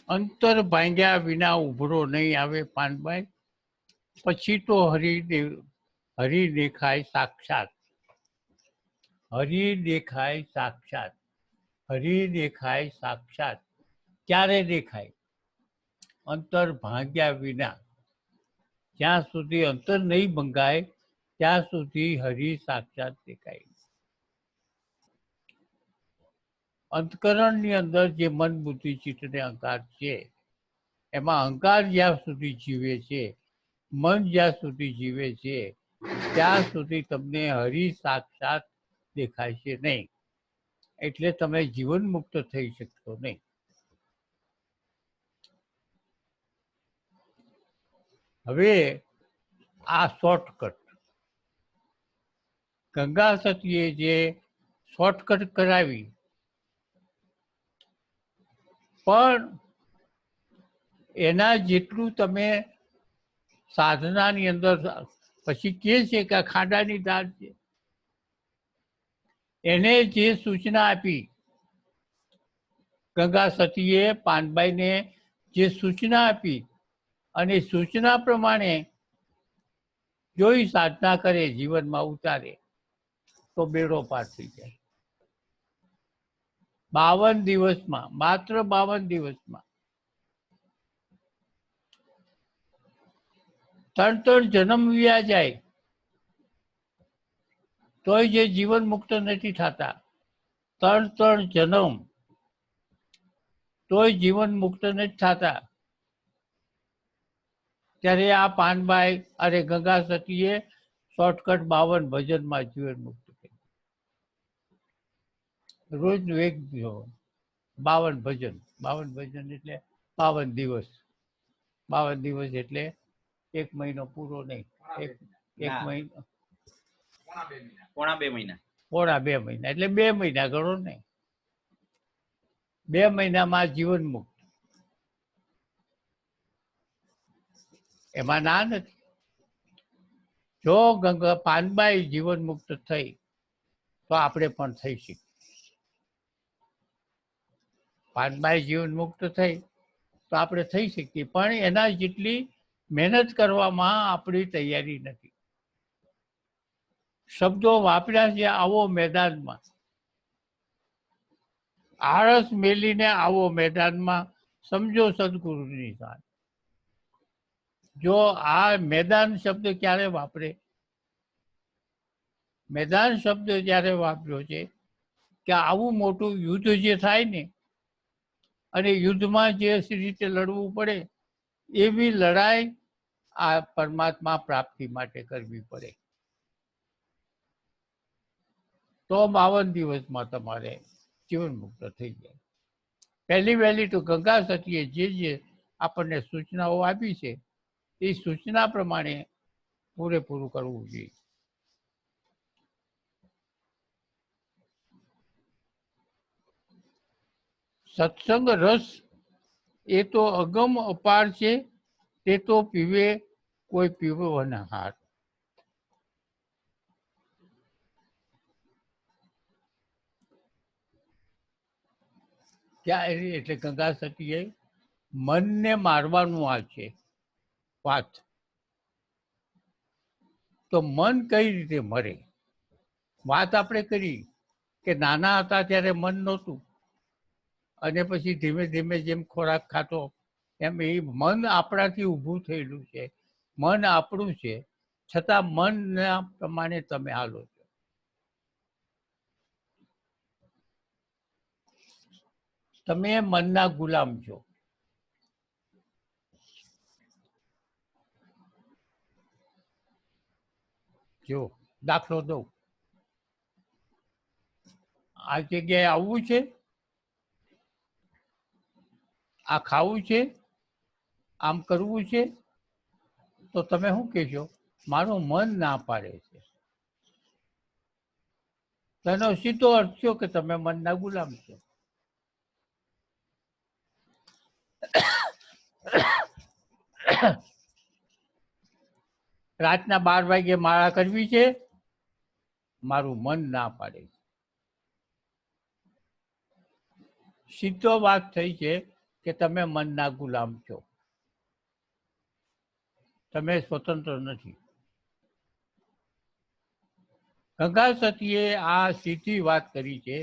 અંતર ભાંગ્યા વિના ઉભરો નહીં આવે પાનબાઈ, પછી તો હરિ દેખાય સાક્ષાત. હરિ દેખાય સાક્ષાત. હરિ દેખાય સાક્ષાત. ક્યારે દેખાય? અંતર ભાંગ્યા વિના. જ્યાં સુધી અંતર નહીં ભંગાય ત્યાં સુધી હરિ સાક્ષાત દેખાય. અંતકરણની અંદર જે મન બુદ્ધિ ચિત્ત ને અહંકાર છે, એમાં અહંકાર જ્યાં સુધી જીવે છે, મન જ્યાં સુધી જીવે છે, ત્યાં સુધી તમને હરિ સાક્ષાત દેખાય છે નહીં. એટલે તમે જીવન મુક્ત થઈ શકશો નહીં. હવે આ શોર્ટકટ ગંગા સતીએ જે શોર્ટકટ કરાવી, પણ એના જેટલું તમે સાધનાની અંદર પછી કહે છે કે ખાડાની દાળ છે, એને જે સૂચના આપી ગંગા સતીએ પાનબાઈને જે સૂચના આપી, અને સૂચના પ્રમાણે જો સાધના કરે, જીવનમાં ઉતારે, તો બેડો પાર થઈ જાય. 52 દિવસમાં, માત્ર 52 દિવસમાં 3 જન્મ વ્યા જાય તોય જે જીવન મુક્ત નથી થતા. 3 જન્મ તોય જીવન મુક્ત નથી થતા. ત્યારે આ પાનબાઈ અને ગંગા સતીએ શોર્ટકટ 52 ભજનમાં જીવન મુક્ત કર્યું. રોજનું એક 52 ભજન. 52 ભજન એટલે 52 દિવસ. 52 દિવસ એટલે 1 મહિનો પૂરો નહીં. એક મહિનો, પોણા 2 મહિના. પોણા 2 મહિના એટલે 2 મહિના ગણો નહીં. 2 મહિનામાં જીવન મુક્ત. એમાં ના નથી. જો ગંગા પાનબાઈ જીવન મુક્ત થઈ તો આપણે પણ થઈ શકીએ. પાનબાઈ જીવન મુક્ત થઈ તો આપણે થઈ શકીએ, પણ એના જેટલી મહેનત કરવામાં આપણી તૈયારી નથી. શબ્દો વાપર્યા છે, આવો મેદાનમાં, આળસ મેલીને આવો મેદાનમાં, સમજો સદગુરુની સાથ. જો આ મેદાન શબ્દ ક્યારે વાપરે? મેદાન શબ્દ જ્યારે વાપર્યો છે કે આવું મોટું યુદ્ધ જે થાય ને, અને યુદ્ધમાં જે રીતે લડવું પડે, એવી લડાઈ આ પરમાત્મા પ્રાપ્તિ માટે કરવી પડે. તો 52 દિવસમાં તમારે જીવન મુક્ત થઈ જાય. પહેલી વહેલી તો ગંગા સતીએ જે આપણને સૂચનાઓ આપી છે, એ સૂચના પ્રમાણે પૂરેપૂરું કરવું જોઈએ. સત્સંગ રસ એ તો અગમ અપાર છે, તે તો પીવે કોઈ પીવવાના હાર. ક્યાં એટલે ગંગા સતીએ મનને મારવાનું આ છે વાત. તો મન કઈ રીતે મરે? વાત આપણે કરી કે નાના હતા ત્યારે મન નહોતું, અને પછી ધીમે ધીમે જેમ ખોરાક ખાતો એમ એ મન આપણાથી ઊભું થયેલું છે. મન આપણું છે, છતાં મનના પ્રમાણે તમે હાલો છો. તમે મનના ગુલામ છો. જો દાખલો દઉં, આ જગ્યાએ આવવું છે, આ ખાવું છે, આમ કરવું છે, તો તમે શું કહેશો? મારું મન ના પાડે છે. તેનો સીધો અર્થ થયો કે તમે મનના ગુલામ છો. રાતના 12 વાગે માળા કરવી છે, મારું મન ના પાડે છે. સીધો વાત થઈ છે કે તમે મનના ગુલામ છો, તમે સ્વતંત્ર નથી. ગંગા સતીએ આ સીધી વાત કરી છે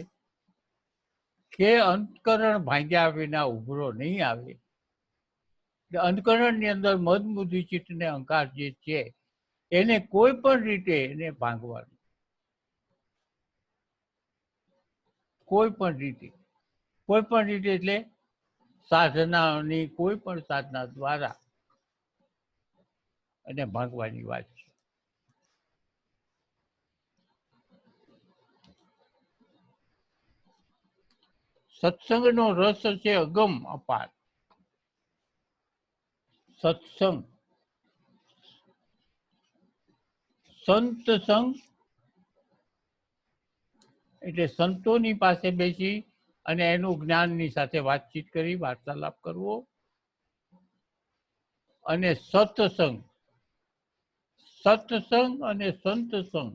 કે અંતકરણ ભાંગ્યા વિના ઉભરો નહીં આવે. અંતકરણની અંદર મન બુદ્ધિ ચિત્ત ને અહંકાર જે છે એને કોઈ પણ રીતે એને ભાંગવાનું, કોઈ પણ રીતે એટલે સાધનાની કોઈ પણ સાધના દ્વારા એને ભાંગવાની વાત છે. સત્સંગનો રસ છે અગમ અપાર. સત્સંગ, સંત સંગ એટલે સંતોની પાસે બેસી અને એનું જ્ઞાનની સાથે વાતચીત કરી, વાર્તાલાપ કરવો. અને સત્સંગ અને સંતસંગ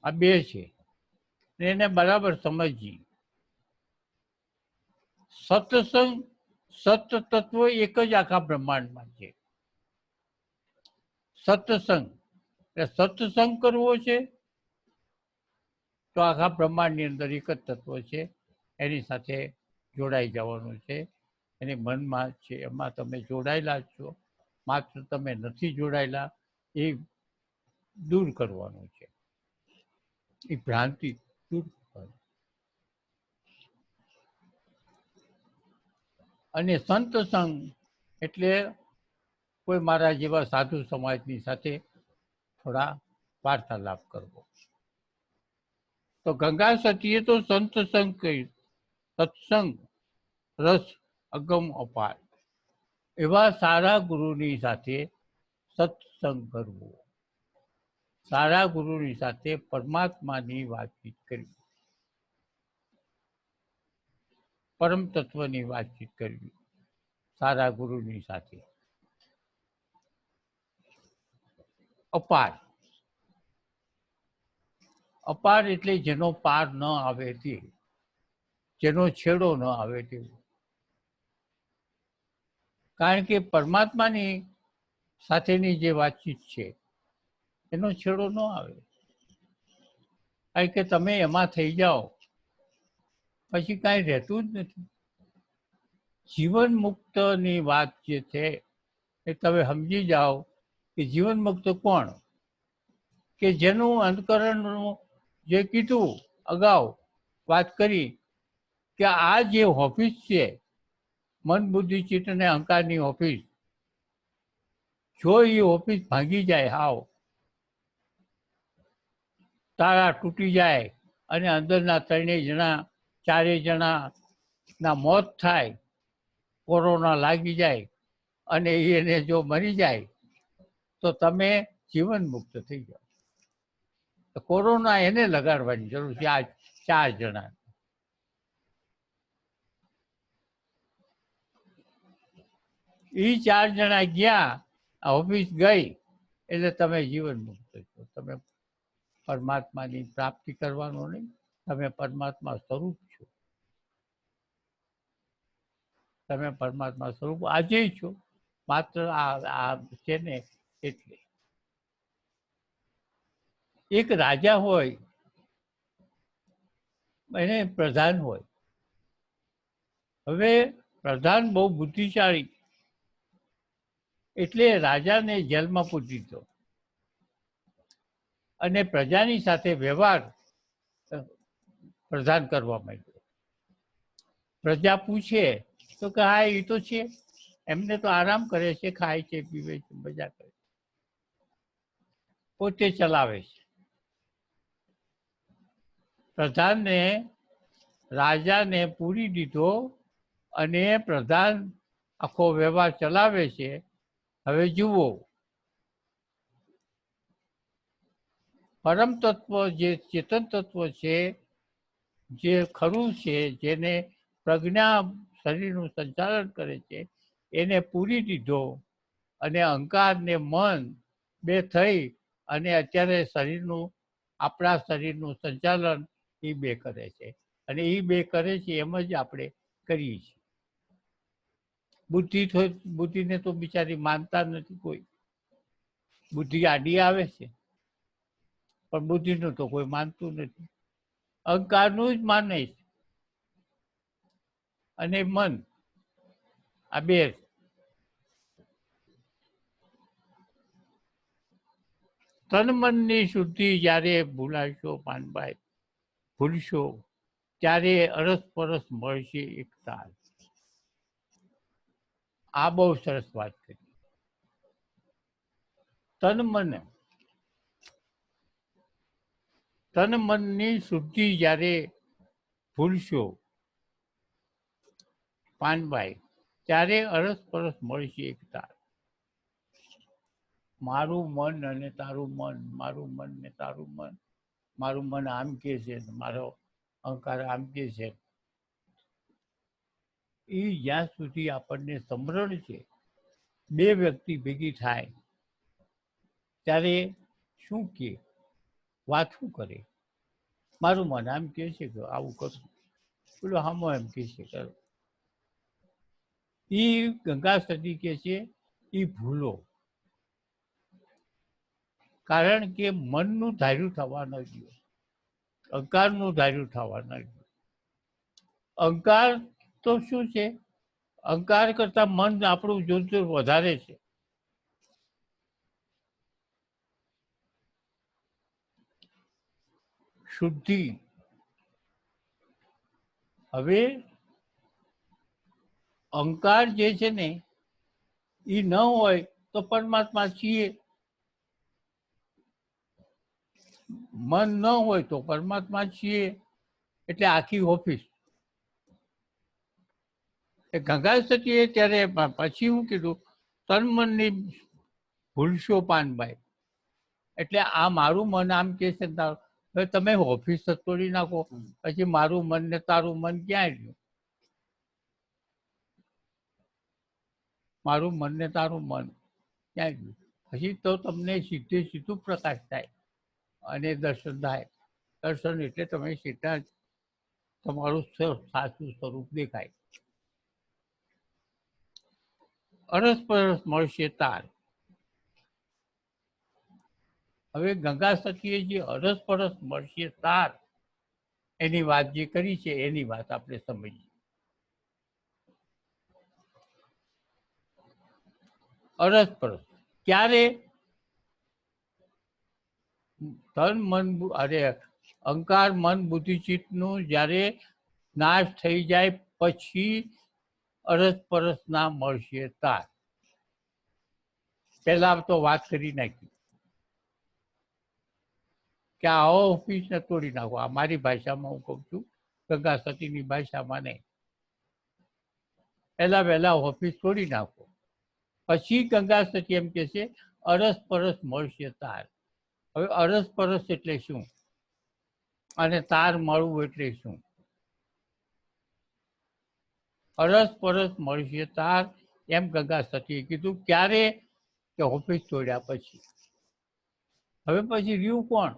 આ બે છે, એને બરાબર સમજી. સત્સંગ, સત તત્વ એક જ આખા બ્રહ્માંડમાં છે. સત્સંગ એટલે સત્સંગ કરવો છે તો આખા બ્રહ્માંડની અંદર એક જ તત્વ છે, એની સાથે જોડાઈ જવાનું છે. એની મનમાં છે એમાં તમે જોડાયેલા જ છો, માત્ર તમે નથી જોડાયેલા એ દૂર કરવાનું છે, એ ભ્રાંતિ દૂર કરવાની. અને સંતસંગ એટલે કોઈ મારા જેવા સાધુ સમાજની સાથે થોડા વાર્તાલાપ કરવો. તો ગંગા સતીએ તો સંતસંગ કહ્યું, સત્સંગ રસ અગમ અપાર. એવા સારા ગુરુની સાથે સત્સંગ કરવો, સારા ગુરુની સાથે પરમાત્માની વાતચીત કરવી, પરમ તત્વની વાતચીત કરવી સારા ગુરુની સાથે. અપાર, અપાર એટલે જેનો પાર ન આવે તે, જેનો છેડો ન આવે તેવું. કારણ કે પરમાત્માની સાથેની જે વાતચીત છે એનો છેડો ન આવે. કારણ કે તમે એમાં થઈ જાઓ પછી કાંઈ રહેતું જ નથી. જીવન મુક્તની વાત જે છે એ તમે સમજી જાઓ કે જીવન મુક્ત કોણ? કે જેનું અંતકરણનું જે કીધું અગાઉ વાત કરી કે આ જે ઓફિસ છે મન બુદ્ધિ ચિત્ત અને અહંકારની ઓફિસ, જો એ ઓફિસ ભાંગી જાય, હાવ તાળા તૂટી જાય અને અંદરના ત્રણેય જણા ચારેય જણાના મોત થાય, કોરોના લાગી જાય અને એને જો મરી જાય તો તમે જીવન મુક્ત થઈ જાઓ. કોરોના એને લગાડવાની જરૂર છે, આ 4 જણા. એ 4 જણા ગયા, ઓફિસ ગઈ એટલે તમે જીવન મુક્ત છો. તમે પરમાત્માની પ્રાપ્તિ કરવાનો નહીં, તમે પરમાત્મા સ્વરૂપ છો. તમે પરમાત્મા સ્વરૂપ આજે છો, માત્ર આ છે ને એટલે. એક રાજા હોય એને પ્રધાન હોય. હવે પ્રધાન બહુ બુદ્ધિશાળી એટલે રાજાને જેલમાં પૂરી દીધો અને પ્રજાની સાથે વ્યવહાર પ્રધાન કરવા માંડ્યો. પ્રજા પૂછે તો કે હા એ તો છે, એમને તો આરામ કરે છે, ખાય છે, પીવે છે, મજા કરે છે, પોતે ચલાવે છે. પ્રધાનને રાજાને પૂરી દીધો અને પ્રધાન આખો વ્યવહાર ચલાવે છે. હવે જુઓ, પરમ તત્વ જે ચેતન તત્વ છે, જે ખરું છે, જેને પ્રજ્ઞા શરીરનું સંચાલન કરે છે, એને પૂરી દીધો અને અહંકાર ને મન બે થઈ અને અત્યારે શરીરનું, આપણા શરીરનું સંચાલન એ બે કરે છે અને એ બે કરે છે એમ જ આપણે કરીએ છીએ. બુદ્ધિને તો બિચારી માનતા નથી કોઈ. બુદ્ધિ આડી આવે છે પણ બુદ્ધિનું તો કોઈ માનતું નથી. અહંકારનું જ માને છે. અને મન, આ બે. તન મનની શુદ્ધિ જ્યારે ભૂલાશો પાનભાઈ, ભૂલશો ત્યારે અરસપરસ મળશે એક તાલ. આ બહુ સરસ વાત કરી. તન મનની શુદ્ધિ જ્યારે ભૂલશો પાનભાઈ, ત્યારે અરસપરસ મળશે એક તાલ. મારું મન અને તારું મન, મારું મન ને તારું મન, મારું મન આમ કે છે, મારો અહંકાર આમ કે છે, એ જ્યાં સુધી આપણને સમરણ છે, બે વ્યક્તિ ભેગી થાય ત્યારે શું કે, વાત શું કરે? મારું મન આમ કે છે કે આવું કરું, પેલો હામો એમ કે છે કરો. એ ગંગા સતી કે છે એ ભૂલો. કારણ કે મનનું ધાર્યું થવા ન જોઈએ, અહંકારનું ધાર્યું થવા ન જોઈએ. અહંકાર તો શું છે? અહંકાર કરતા મન આપણું જોતું વધારે છે. શુદ્ધિ. હવે અહંકાર જે છે ને એ ન હોય તો પરમાત્મા છીએ, મન ન હોય તો પરમાત્મા છીએ. એટલે આખી ઓફિસ. એ ગંગા સતીએ ત્યારે પછી હું કીધું, તન મનની ભૂલશો પાનભાઈ. એટલે આ મારું મન આમ કે છે, હવે તમે ઓફિસ તોડી નાખો, પછી મારું મન ને તારું મન ક્યાં રહ્યું? મારું મન ને તારું મન ક્યાં ગયું? પછી તો તમને સીધું પ્રકાશ થાય અને દર્શન થાય. દર્શન એટલે તમે સીધા જ તમારું સાચું સ્વરૂપ દેખાય. અરસપરસ મળશે તાર. હવે ગંગા સતીએ જે અરસપરસ મળશે તાર એની વાત જે કરી છે, એની વાત આપણે સમજીએ. અરસપરસ ક્યારે? તન મન અરે અહંકાર મન બુદ્ધિ ચિત્તનું જ્યારે નાશ થઈ જાય પછી અરસપરસ ના મળશે તાર. પહેલા તો વાત કરી નાખી કે આ ઓફિસને તોડી નાખો. આ મારી ભાષામાં હું કહું છું, ગંગા સતીની ભાષામાં નહીં. પહેલા ઓફિસ તોડી નાખો. પછી ગંગા સતી એમ કે છે અરસપરસ મળશે તાર. હવે અરસપરસ એટલે શું અને તાર મળવું એટલે શું? અરસપરસ મળશે તાર એમ ગંગા સતીએ કીધું. ક્યારે? કે ઓફિસ તોડ્યા પછી. હવે પછી રહ્યું કોણ?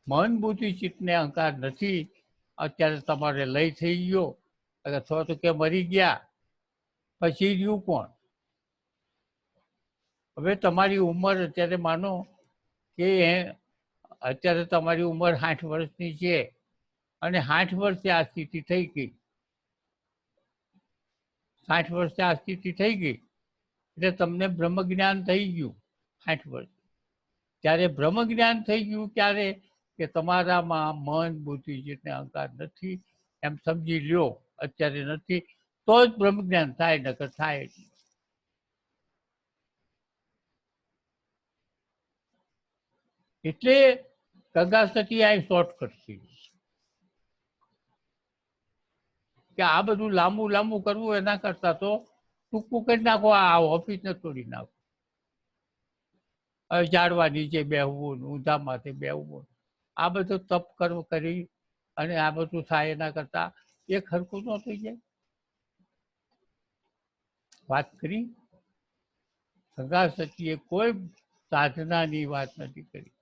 મન બુદ્ધિ ચિત્તને અહંકાર નથી. અત્યારે તમારે લઈ થઈ ગયો અથવા તો કે મરી ગયા, પછી રહ્યું કોણ? હવે તમારી ઉંમર અત્યારે માનો કે અત્યારે તમારી ઉંમર 60 વર્ષની છે અને 60 વર્ષે આ સ્થિતિ થઈ ગઈ. 60 વર્ષે આ સ્થિતિ થઈ ગઈ એટલે તમને બ્રહ્મ જ્ઞાન થઈ ગયું. 60 વર્ષ ત્યારે બ્રહ્મ જ્ઞાન થઈ ગયું. ક્યારે? કે તમારામાં મન બુદ્ધિ જેટને અહંકાર નથી એમ સમજી લ્યો. અત્યારે નથી તો જ બ્રહ્મ જ્ઞાન થાય, નકર થાય. એટલે ગંગા સતી આ શોર્ટકટ છે કે આ બધું લાંબુ કરવું એના કરતા તો ટૂંકું કરી નાખો. આ ઓફિસને તોડી નાખો. ઝાડવા નીચે બેહવું, ઊંધા માથે બેહવું, આ બધું તપ કર્મ કરી અને આ બધું થાય એના કરતા એ ખરખું ન થઈ જાય. વાત કરી ગંગા સતીએ કોઈ સાધનાની વાત નથી કરી,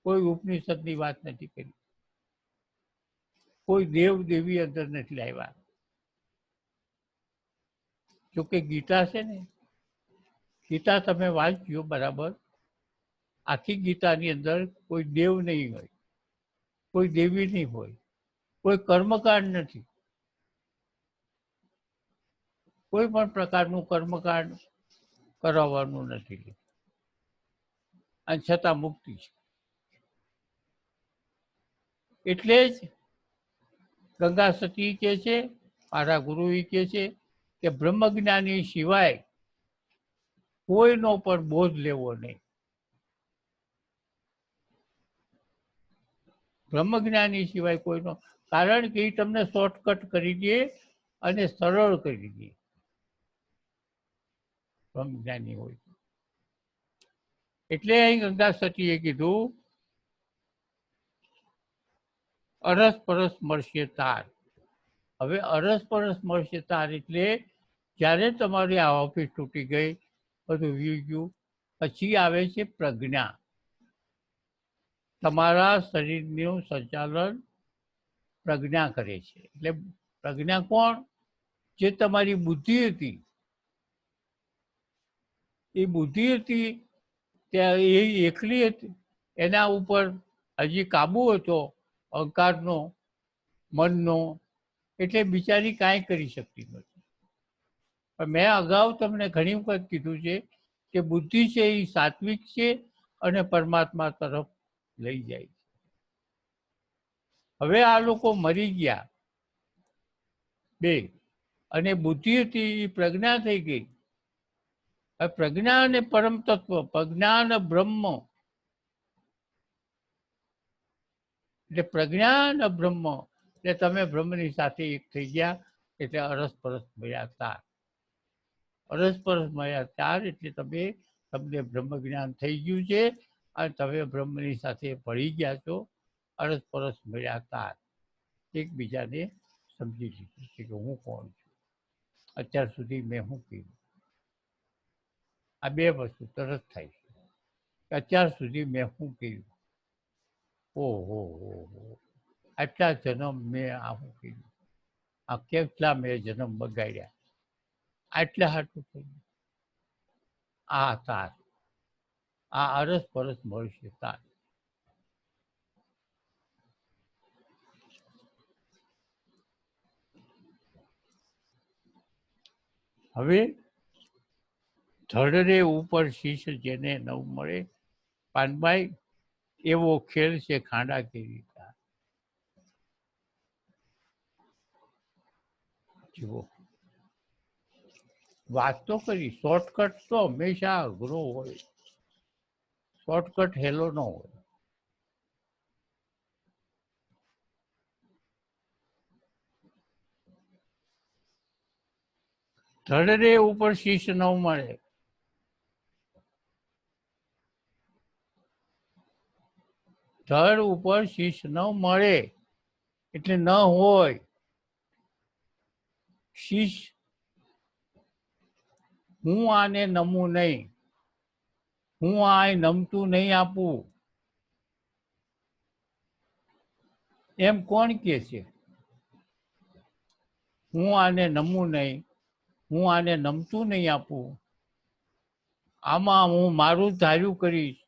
કોઈ ઉપનિષદની વાત નથી કરી, કોઈ દેવ દેવી અંદર નથી લાવ્યા. જોકે ગીતા છે ને, ગીતા તમે વાંચજો બરાબર. આખી ગીતાની અંદર કોઈ દેવ નહીં હોય, કોઈ દેવી નહીં હોય, કોઈ કર્મકાંડ નથી, કોઈ પણ પ્રકારનું કર્મકાંડ કરાવવાનું નથી, અને છતાં મુક્તિ છે. એટલે જ ગંગા સતી કહે છે, મારા ગુરુ કહે છે કે બ્રહ્મજ્ઞાની સિવાય કોઈનો પણ બોધ લેવો નહીં. બ્રહ્મજ્ઞાની સિવાય કોઈનો, કારણ કે એ તમને શોર્ટકટ કરી દે અને સરળ કરી દે. બ્રહ્મજ્ઞાની હોય એટલે અહીં ગંગા સતીએ કીધું અરસ પરસ મળશે તાર. હવે અરસ પરસ મળશે તાર એટલે જ્યારે તમારી આ ઓફિસ તૂટી ગઈ, બધું વી ગયું, પછી આવે છે પ્રજ્ઞા. તમારા શરીરનું સંચાલન પ્રજ્ઞા કરે છે. એટલે પ્રજ્ઞા કોણ? જે તમારી બુદ્ધિ હતી, એ બુદ્ધિ હતી ત્યાં એ એકલી હતી, એના ઉપર હજી કાબુ હતો અહંકારનો, મનનો, એટલે બિચારી કાંઈ કરી શકતી નથી. પણ મેં અગાઉ તમને ઘણી વખત કીધું છે કે બુદ્ધિ છે એ સાત્વિક છે અને પરમાત્મા તરફ લઈ જાય છે. હવે આ લોકો મરી ગયા બે, અને બુદ્ધિ હતી એ પ્રજ્ઞા થઈ ગઈ. પ્રજ્ઞા અને પરમ તત્વ, પ્રજ્ઞા અને બ્રહ્મ, એટલે પ્રજ્ઞા અને બ્રહ્મ, એટલે તમે બ્રહ્મની સાથે એક થઈ ગયા, એટલે અરસ પરસ મળ્યા તાર. અરસ પરસ મળ્યા તાર એટલે તમને બ્રહ્મ જ્ઞાન થઈ ગયું છે અને તમે બ્રહ્મની સાથે ભળી ગયા છો. અરસ પરસ મળ્યા તાર, એકબીજાને સમજી લીધું છે કે હું કોણ છું, અત્યાર સુધી મેં શું કર્યું. આ બે વસ્તુ તરત થાય છે કે અત્યાર સુધી મેં શું કર્યું. ઓહો હો, આટલા જન્મ મેં આ શું કર્યું, આ કેટલા મેં જન્મ બગાડ્યા, આટલા હાટું થયું. આ તાર, આ અરસ પરસ મળશે તાર. હવે ધડ રે ઉપર શીશ જેને નવ મળે, પાનભાઈ એવો ખેલ છે ખાંડા કેરી તાર. જુઓ, વાત તો કરી, શોર્ટકટ તો હંમેશા અઘરો હોય, શોર્ટકટ હેલો ન હોય. ધડ રે ઉપર શીશ ન મળે, ધડ ઉપર શીશ ન મળે એટલે ન હોય. શીશ, હું આને નમું નહીં, હું આ નમતું નહીં આપું, એમ કોણ કે છે? હું આને નમું નહીં, હું આને નમતું નહીં આપું, આમાં હું મારું ધાર્યું કરીશ,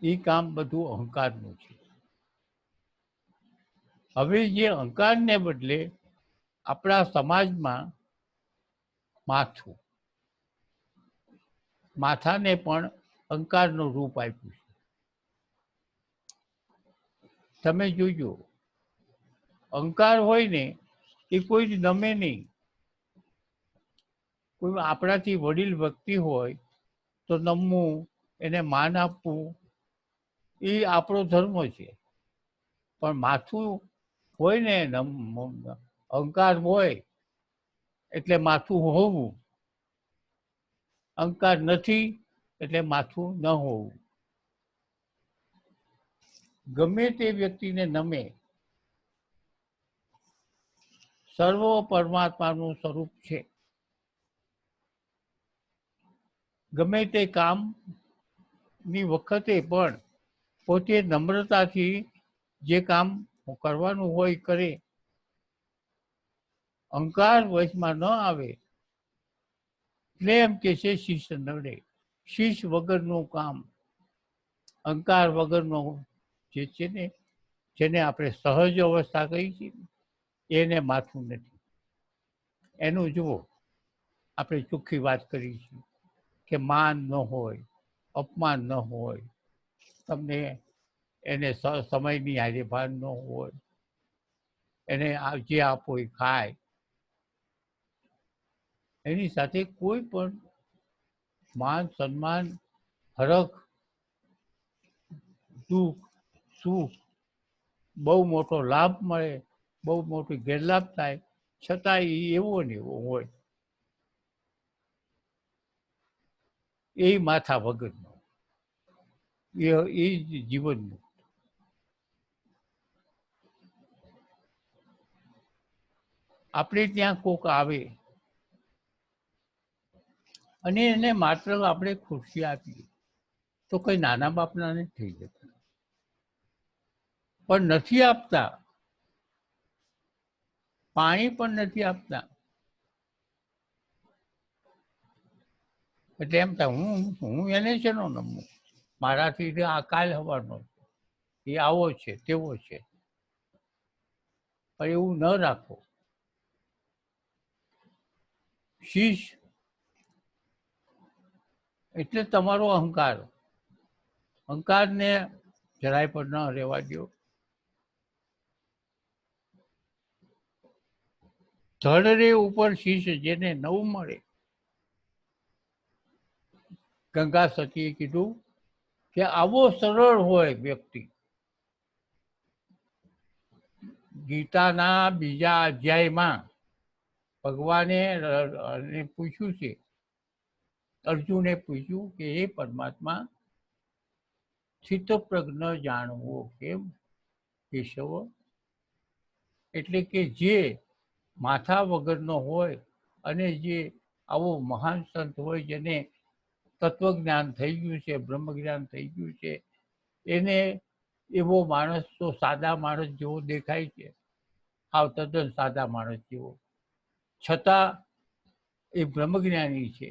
એ કામ બધું અહંકારનું છે. હવે જે અહંકારને બદલે આપણા સમાજમાં માથું, માથાને પણ અહંકારનું રૂપ આપ્યું છે. તમે જોજો, અહંકાર હોય ને એ કોઈ નમે નહીં. કોઈ આપણાથી વડીલ વ્યક્તિ હોય તો નમવું, એને માન આપવું, એ આપણો ધર્મ છે. પણ માથું હોય ને, અહંકાર હોય એટલે માથું હોવું, અહંકાર નથી એટલે માથું ન હોવું. ગમે તે વ્યક્તિને નમે, સર્વ પરમાત્માનું સ્વરૂપ છે. ગમે તે કામની વખતે પણ પોતે નમ્રતાથી જે કામ કરવાનું હોય કરે. અહંકાર વશમાં ન આવે એટલે એમ કે છે શીશ નડે. શીશ વગરનું કામ, અહંકાર વગરનો જે છે ને, જેને આપણે સહજ અવસ્થા કહી છીએ એને માથું નથી. એનું જુઓ, આપણે ચોખ્ખી વાત કરી છે કે માન ન હોય, અપમાન ન હોય, તમને એને સમયની હારે ભાન ન હોય, એને જે આપો એ ખાય, એની સાથે કોઈ પણ માન સન્માન, હરખ, દુઃખ, સુખ, બહુ મોટો લાભ મળે, બહુ મોટો ગેરલાભ થાય, છતાં એ એવો ને એવો હોય. એ માથા વગરનો, એ જ જીવનનું. આપણે ત્યાં કોક આવે અને એને માત્ર આપણે ખુરશી આપીએ તો કઈ નાના બાપના નથી થઈ જતા, પણ નથી આપતા. પાણી પણ નથી આપતા એટલે એમ થાય હું એને છે નો નમું, મારાથી આ કાલ હવાનો એ આવો છે તેવો છે. પણ એવું ન રાખો. શીશ એટલે તમારો અહંકાર. અહંકારને જરાય પણ ન રહેવા દો. ધડ રે ઉપર શીશ જેને નવું મળે. ગંગા સતીએ કીધું કે આવો સરળ હોય વ્યક્તિ. ગીતાના બીજા અધ્યાયમાં ભગવાને પૂછ્યું છે, અર્જુને પૂછ્યું કે હે પરમાત્મા, સ્થિતપ્રજ્ઞ જાણવો કેમ કેશવ? એટલે કે જે માથા વગરનો હોય અને જે આવો મહાન સંત હોય, જેને તત્વજ્ઞાન થઈ ગયું છે, બ્રહ્મ જ્ઞાન થઈ ગયું છે, એને એવો માણસ તો સાદા માણસ જેવો દેખાય છે, હાવ તદ્દન સાદા માણસ જેવો, છતાં એ બ્રહ્મજ્ઞાની છે.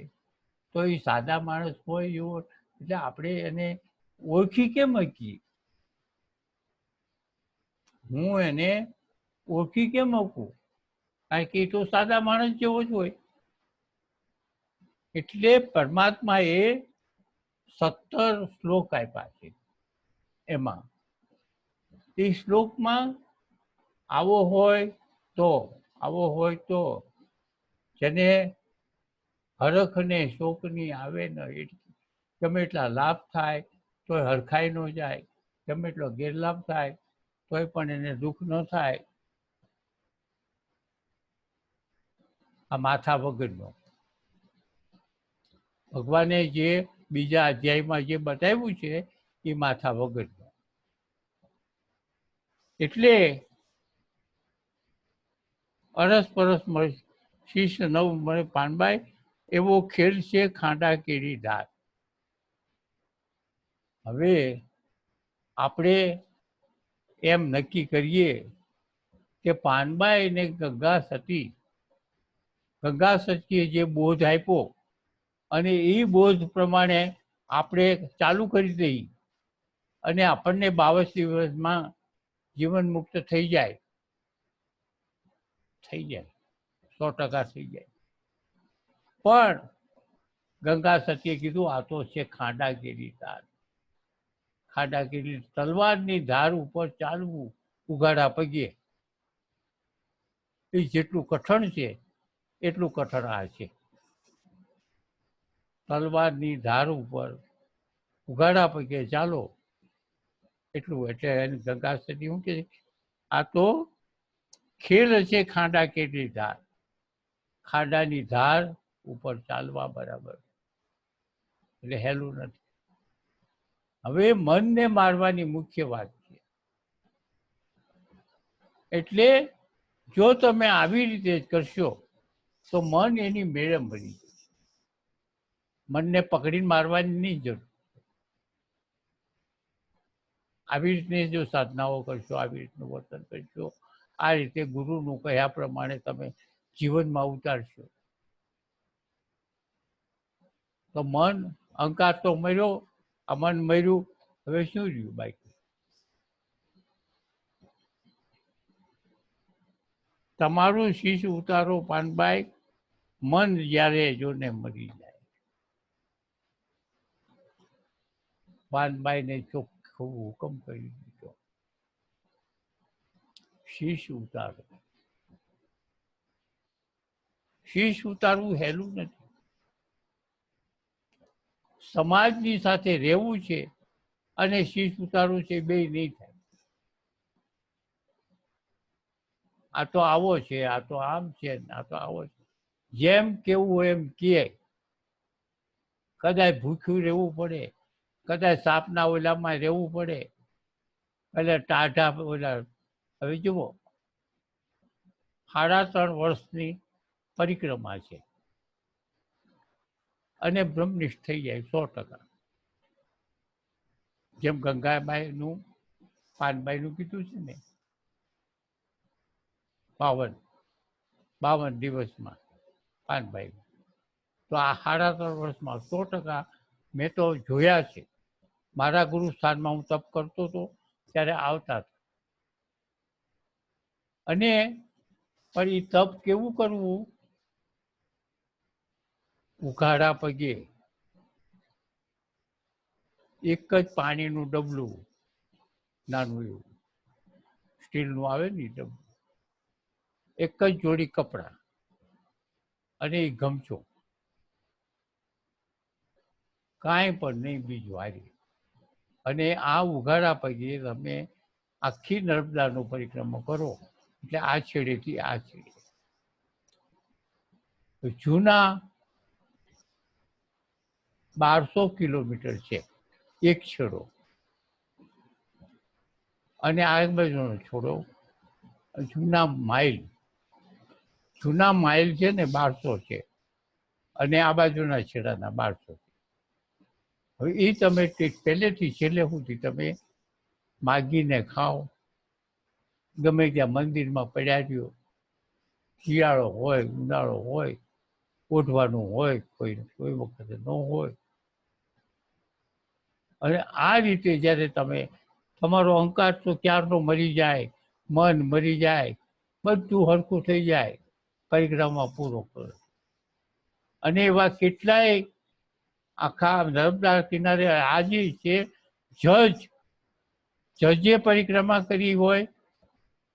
તો એ સાદા માણસ હોય એવો, એટલે આપણે એને ઓળખી કેમ શકીએ? હું એને ઓળખી કેમ શકું? કારણ કે એ તો સાદા માણસ જેવો જ હોય. એટલે પરમાત્માએ 17 શ્લોક આપ્યા છે. એમાં એ શ્લોકમાં આવો હોય તો જેને હરખ ને શોકની આવે ન, ગમે એટલા લાભ થાય તોય હરખાઈ ન જાય, ગમે એટલો ગેરલાભ થાય તોય પણ એને દુઃખ ન થાય. આ માથા વગરનો. ભગવાને જે બીજા અધ્યાયમાં જે બતાવ્યું છે એ માથા વગરનો. એટલે અરસ પરસ મળે શીશ નવ મળે પાનબાઈ, એવો ખેલ છે ખાંડા કેરી ધાર. હવે આપણે એમ નક્કી કરીએ કે પાનબાઈ ને ગંગા સતીએ જે બોધ આપ્યો અને એ બોધ પ્રમાણે આપણે ચાલુ કરી દઈએ અને આપણને 52 દિવસમાં જીવન મુક્ત થઈ જાય 100% થઈ જાય. પણ ગંગા સતીએ કીધું આ તો છે ખાંડાગીરી ધાર. ખાંડાગીરી તલવારની ધાર ઉપર ચાલવું ઉઘાડા પગે, એ જેટલું કઠણ છે એટલું કઠણ આ છે. તલવારની ધાર ઉપર ઉઘાડા પગે ચાલો એટલું. એટલે ગંગા સતી શું કે આ તો ખેલ છે ખાંડા કેરી ધાર. ખાંડાની ધાર ઉપર ચાલવા બરાબર, એટલે હેલું નથી. હવે મનને મારવાની મુખ્ય વાત છે. એટલે જો તમે આવી રીતે કરશો તો મન એની મેળે બની જશે. મનને પકડીને મારવાની નહીં જરૂર. આવી રીતની જો સાધનાઓ કરશો, આવી રીતનું વર્તન કરશો, આ રીતે ગુરુનું કહ્યા પ્રમાણે તમે જીવનમાં ઉતારશો. તો મન અહંકાર તો મર્યો, આ મન મર્યું, હવે શું રહ્યું બાકી? તમારું શીશ ઉતારો પાનબાઈ, મન જ્યારે જોને મરી જાય. પાનબાઈને ચોખ્ખો હુકમ કરી દીધો, શીશ ઉતારો. શીશ ઉતારવું હેલું નથી. સમાજની સાથે રહેવું છે અને શીશ ઉતારવું છે, બે નહીં થાય. આ તો આવો છે, આ તો આમ છે, આ તો આવો છે. જેમ કેવું એમ કહે. કદાચ ભૂખ્યું રહેવું પડે, કદાચ સાપના ઓલામાં રહેવું પડે, એટલે ટાઢા ઓલા. હવે જુઓ, 3.5 વર્ષની પરિક્રમા છે અને બ્રહ્મનિષ્ઠ થઈ જાય 100%. જેમ ગંગાબાઈનું પાનબાઈનું કીધું છે ને, 52 દિવસમાં પાનબાઈ. તો આ 3.5 વર્ષમાં 100% મેં તો જોયા છે. મારા ગુરુ સ્થાનમાં હું તપ કરતો હતો ત્યારે આવતા હતા. અને પણ એ તપ કેવું કરવું? ઉઘાડા પગે, એક જ પાણીનું ડબલું, નાનું એવું સ્ટીલનું આવે ને ડબલું, એક જ જોડી કપડાં અને એ ગમછો, કાંઈ પણ નહીં બીજું હારી. અને આ ઉઘાડા પગે તમે આખી નર્મદાનું પરિક્રમા કરો, એટલે આ છેડેથી આ છેડે. જૂના 1200 કિલોમીટર છે એક છેડો, અને આ બાજુનો છોડો જૂના માઇલ છે ને 1200 છે, અને આ બાજુના છેડાના 1200. હવે એ તમે પહેલેથી છેલ્લે સુધી તમે માગીને ખાઓ, ગમે ત્યાં મંદિરમાં પડ્યા રહ્યો, શિયાળો હોય ઉનાળો હોય, ઓઢવાનું હોય, કોઈ વખતે ન હોય. અને આ રીતે જ્યારે તમે તમારો અહંકાર તો ક્યારનો મરી જાય, મન મરી જાય, બધું હરખું થઈ જાય, પરિક્રમા પૂરો કરો. અને એવા કેટલાય આખા નર્મદા કિનારે આજે છે જજે પરિક્રમા કરી હોય,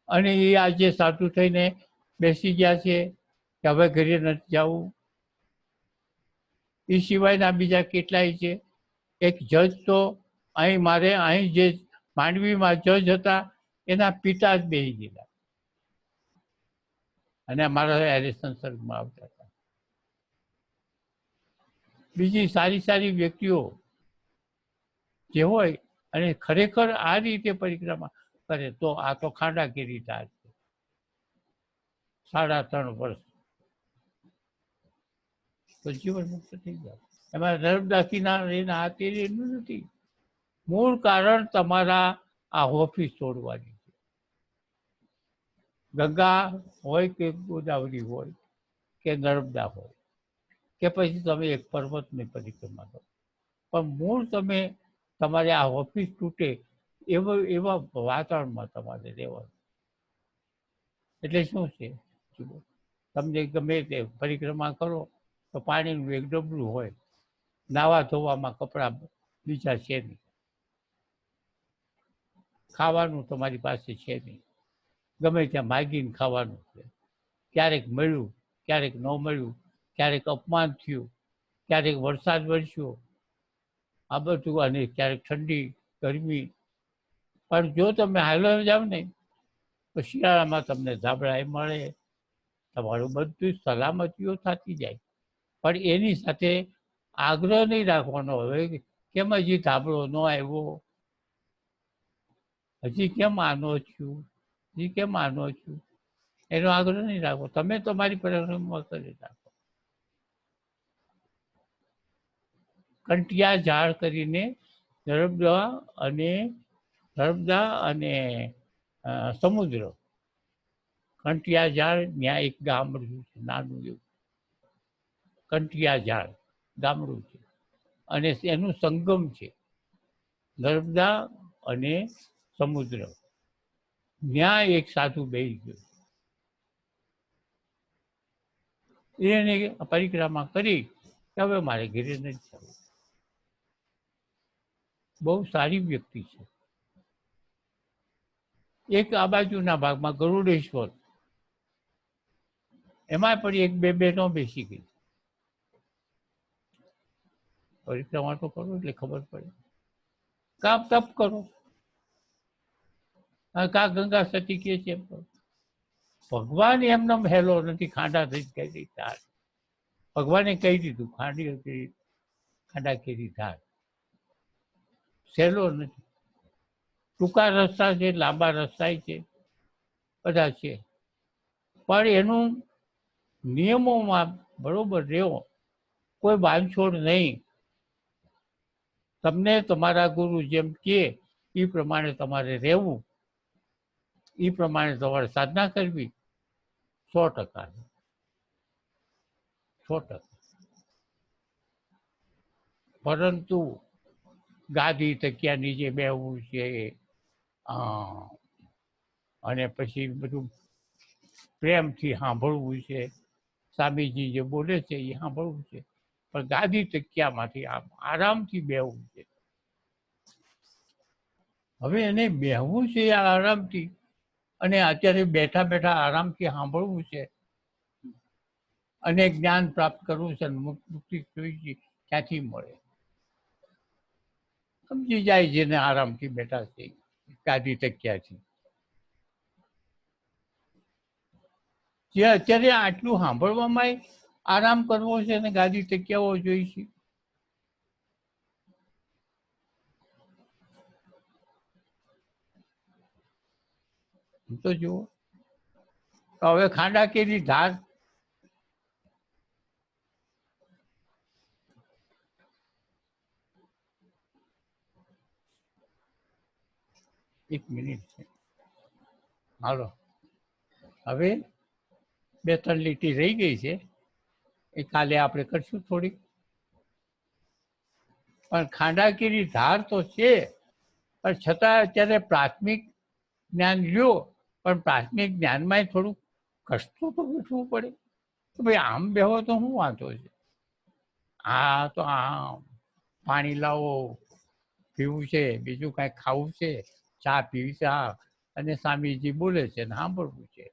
અને એ આજે સાધુ થઈને બેસી ગયા છે કે હવે ઘરે નથી જવું. એ સિવાયના બીજા કેટલાય છે. એક જજ તો અહીં જે માંડવીમાં જજ હતા, એના પિતા જ બેસી ગયેલા, અને મારા હારે સંસર્ગમાં આવતા હતા. બીજી સારી વ્યક્તિઓ જે હોય અને ખરેખર આ રીતે પરિક્રમા કરે, તો આ તો ખાંડાગીરી થાય છે. 3.5 વર્ષ તો જીવન મુક્ત થઈ જાય. એમાં નર્મદા કિનારેના હાથે એનું નથી. મૂળ કારણ તમારા આ ઓફિસ છોડવાની છે. ગંગા હોય કે ગોદાવરી હોય કે નર્મદા હોય કે પછી તમે એક પર્વતની પરિક્રમા કરો, પણ મૂળ તમે તમારે આ ઓફિસ તૂટે એવા વાતાવરણમાં તમારે રહેવાનું. એટલે શું છે, તમને ગમે તે પરિક્રમા કરો તો પાણીનું એક ડબલું હોય, નાવા ધોવામાં કપડાં બીજા છે નહીં, ખાવાનું તમારી પાસે છે નહીં, ગમે ત્યાં માગીને ખાવાનું છે. ક્યારેક મળ્યું, ક્યારેક ન મળ્યું, ક્યારેક અપમાન થયું, ક્યારેક વરસાદ વરસ્યો, આ બધું, અને ક્યારેક ઠંડી ગરમી. પણ જો તમે હાલવા જાવ ને તો શિયાળામાં તમને ધાબળા મળે, તમારું બધું સલામતીઓ થતી જાય. પણ એની સાથે આગ્રહ નહીં રાખવાનો હવે કેમ હજી ધાબળો ન આવ્યો, હજી કેમ આનો છું, હજી કેમ આનો છું, એનો આગ્રહ નહીં રાખવો. તમે તમારી પરિક્રમા કરી રાખો. કંટિયા ઝાડ કરીને નર્મદા અને સમુદ્ર કંઠિયા ઝાડ ત્યાં એક ગામડું છે નાનું એવું, કંઠિયા ઝાડ ગામડું છે, અને એનું સંગમ છે નર્મદા અને સમુદ્ર. ત્યાં એક સાધુ બેસી ગયો, એને પરિક્રમા કરી કે હવે મારે ઘરે નથી જવું. બહુ સારી વ્યક્તિ છે. એક આ બાજુના ભાગમાં ગરુડેશ્વર, એમાં પણ એક બે બહેનો બેસી ગઈ. પરિક્રમા તો કરો એટલે ખબર પડે. કામ તપ કરો, કા ગંગા સતી કે છે એમ કરો. ભગવાન એમને હેલો નથી, ખાંડા થઈ કહી દીધા. ભગવાને કહી દીધું ખાંડા કેરી ધાર સહેલો નથી. ટૂંકા રસ્તા છે, લાંબા રસ્તા છે, બધા છે, પણ એનું નિયમોમાં બરોબર રહેવો, કોઈ બાંધછોડ નહીં. તમને તમારા ગુરુ જેમ કહે એ પ્રમાણે તમારે રહેવું, એ પ્રમાણે તમારે સાધના કરવી. 100%. પરંતુ ગાદી તકિયા નીચે બેહવું છે, અને પછી બધું પ્રેમથી સાંભળવું છે, સ્વામીજી જે બોલે છે એ સાંભળવું છે, પણ ગાદી તકિયામાંથી આરામથી બેહવું છે. હવે એને બેહવું છે આરામથી, અને અત્યારે બેઠા બેઠા આરામથી સાંભળવું છે, અને જ્ઞાન પ્રાપ્ત કરવું છે, મુક્તિ જોઈ ક્યાંથી મળે? સમજી જાય જેને આરામથી બેઠા છે ગાદી તકિયાથી. જે અત્યારે આટલું સાંભળવામાં આરામ કરવો છે ને ગાદી તકિયાઓ જોઈ છે. તો જુઓ, હવે ખાંડા કેરી ધાર એક મિનિટ છે, હાલો. હવે 2-3 લીટી રહી ગઈ છે, એ કાલે આપણે કરશું થોડીક. પણ ખાંડાકીરી ધાર તો છે, પણ છતાં અત્યારે પ્રાથમિક જ્ઞાન લ્યો, પણ પ્રાથમિક જ્ઞાનમાં થોડુંક કષ્ટું તો બેઠવું પડે. તો ભાઈ આમ બેહો તો શું વાંધો છે? તો પાણી લાવો, પીવું છે, બીજું કાંઈ ખાવું છે, ચા પીવી છે, અને સ્વામીજી બોલે છે ને સાંભળવું છે.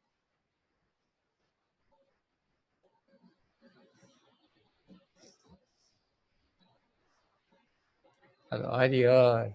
હરિહર.